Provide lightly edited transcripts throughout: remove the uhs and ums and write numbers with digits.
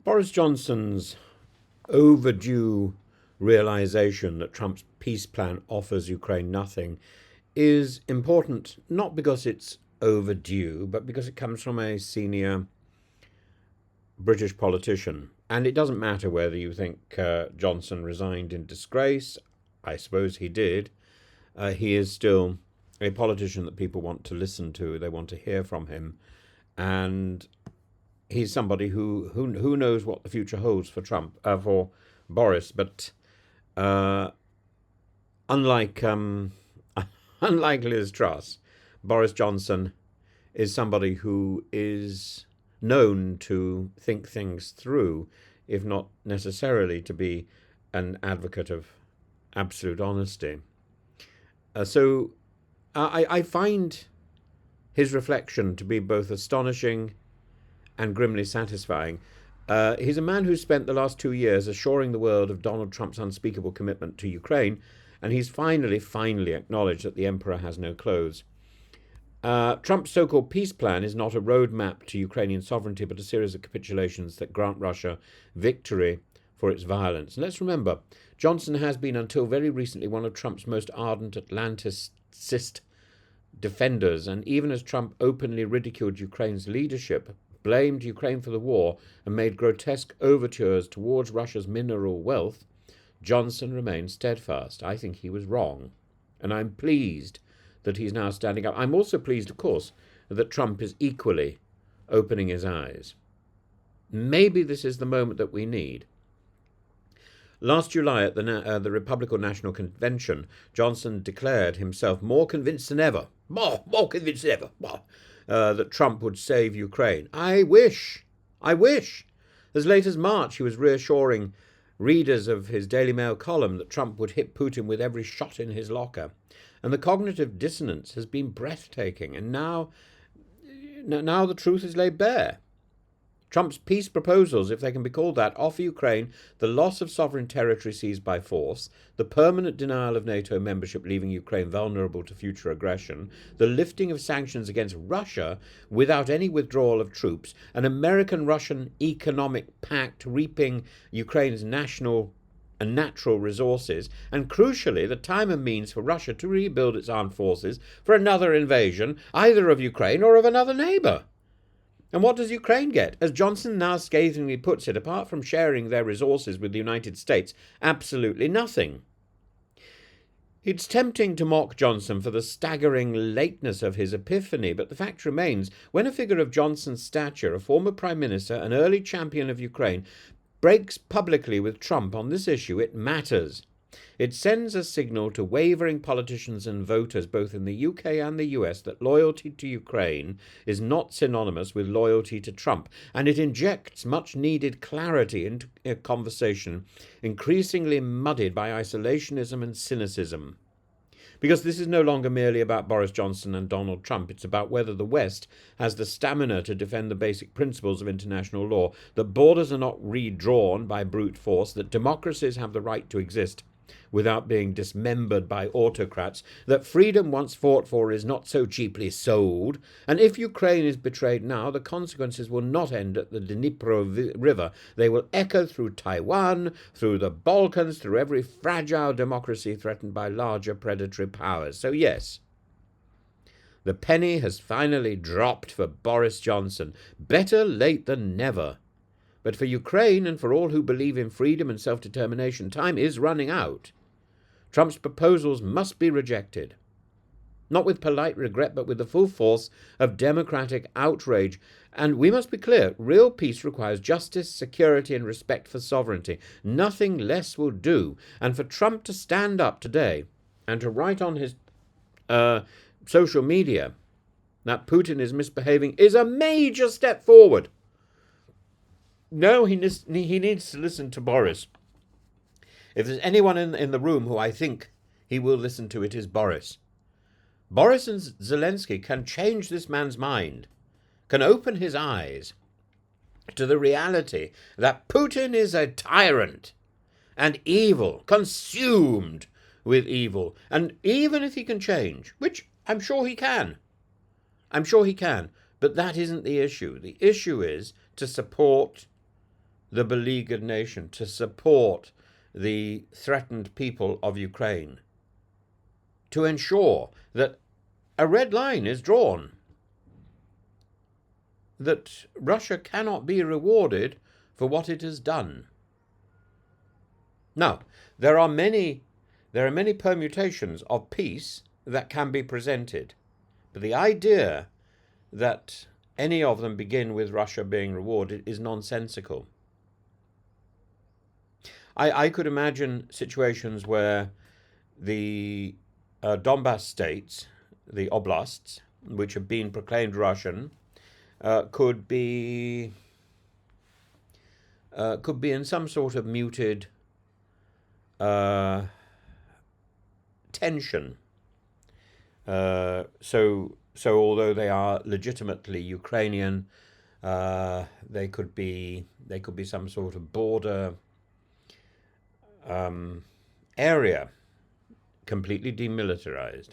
Boris Johnson's overdue realization that Trump's peace plan offers Ukraine nothing is important, not because it's overdue, but because it comes from a senior British politician. And it doesn't matter whether you think Johnson resigned in disgrace. I suppose he did. He is still a politician that people want to listen to. They want to hear from him. And he's somebody who knows what the future holds for for Boris. But unlike unlike Liz Truss, Boris Johnson is somebody who is known to think things through, if not necessarily to be an advocate of absolute honesty. So I find his reflection to be both astonishing and grimly satisfying. He's a man who spent the last 2 years assuring the world of Donald Trump's unspeakable commitment to Ukraine, and he's finally acknowledged that the emperor has no clothes. Trump's so-called peace plan is not a roadmap to Ukrainian sovereignty, but a series of capitulations that grant Russia victory for its violence. And let's remember, Johnson has been, until very recently, one of Trump's most ardent Atlanticist defenders, and even as Trump openly ridiculed Ukraine's leadership, blamed Ukraine for the war, and made grotesque overtures towards Russia's mineral wealth, Johnson remained steadfast. I think he was wrong, and I'm pleased that he's now standing up. I'm also pleased, of course, that Trump is equally opening his eyes. Maybe this is the moment that we need. Last July at the Republican National Convention, Johnson declared himself more convinced than ever, more convinced than ever, that Trump would save Ukraine. I wish. As late as March, he was reassuring readers of his Daily Mail column that Trump would hit Putin with every shot in his locker. And the cognitive dissonance has been breathtaking. And now the truth is laid bare. Trump's peace proposals, if they can be called that, offer Ukraine the loss of sovereign territory seized by force, the permanent denial of NATO membership leaving Ukraine vulnerable to future aggression, the lifting of sanctions against Russia without any withdrawal of troops, an American-Russian economic pact reaping Ukraine's national and natural resources, and crucially, the time and means for Russia to rebuild its armed forces for another invasion, either of Ukraine or of another neighbour. And what does Ukraine get? As Johnson now scathingly puts it, apart from sharing their resources with the United States, absolutely nothing. It's tempting to mock Johnson for the staggering lateness of his epiphany, but the fact remains, when a figure of Johnson's stature, a former Prime Minister, an early champion of Ukraine, breaks publicly with Trump on this issue, it matters. It sends a signal to wavering politicians and voters both in the UK and the US that loyalty to Ukraine is not synonymous with loyalty to Trump, and it injects much-needed clarity into a conversation increasingly muddied by isolationism and cynicism. Because this is no longer merely about Boris Johnson and Donald Trump. It's about whether the West has the stamina to defend the basic principles of international law, that borders are not redrawn by brute force, that democracies have the right to exist without being dismembered by autocrats, that freedom once fought for is not so cheaply sold, and if Ukraine is betrayed now, the consequences will not end at the Dnipro River. They will echo through Taiwan, through the Balkans, through every fragile democracy threatened by larger predatory powers. So yes, the penny has finally dropped for Boris Johnson. Better late than never. But for Ukraine and for all who believe in freedom and self-determination, time is running out. Trump's proposals must be rejected. Not with polite regret, but with the full force of democratic outrage. And we must be clear, real peace requires justice, security, and respect for sovereignty. Nothing less will do. And for Trump to stand up today and to write on his social media that Putin is misbehaving is a major step forward. No, he needs to listen to Boris. If there's anyone in the room who I think he will listen to, it is Boris. Boris and Zelensky can change this man's mind, can open his eyes to the reality that Putin is a tyrant and evil, consumed with evil. And even if he can change, which I'm sure he can, but that isn't the issue. The issue is to support the beleaguered nation, to support the threatened people of Ukraine, to ensure that a red line is drawn, that Russia cannot be rewarded for what it has done. Now, there are many permutations of peace that can be presented, but the idea that any of them begin with Russia being rewarded is nonsensical. I could imagine situations where the Donbas states, the oblasts, which have been proclaimed Russian, could be in some sort of muted tension. So although they are legitimately Ukrainian, they could be some sort of border area, completely demilitarized,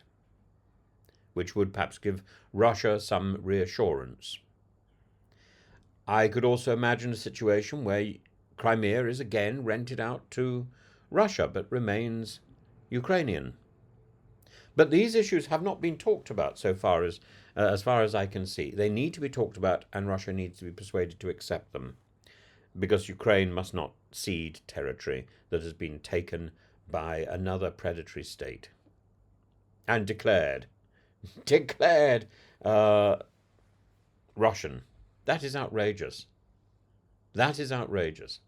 which would perhaps give Russia some reassurance. I could also imagine a situation where Crimea is again rented out to Russia, but remains Ukrainian. But these issues have not been talked about so far as I can see. They need to be talked about, and Russia needs to be persuaded to accept them, because Ukraine must not cede territory that has been taken by another predatory state and declared Russian. That is outrageous. That is outrageous.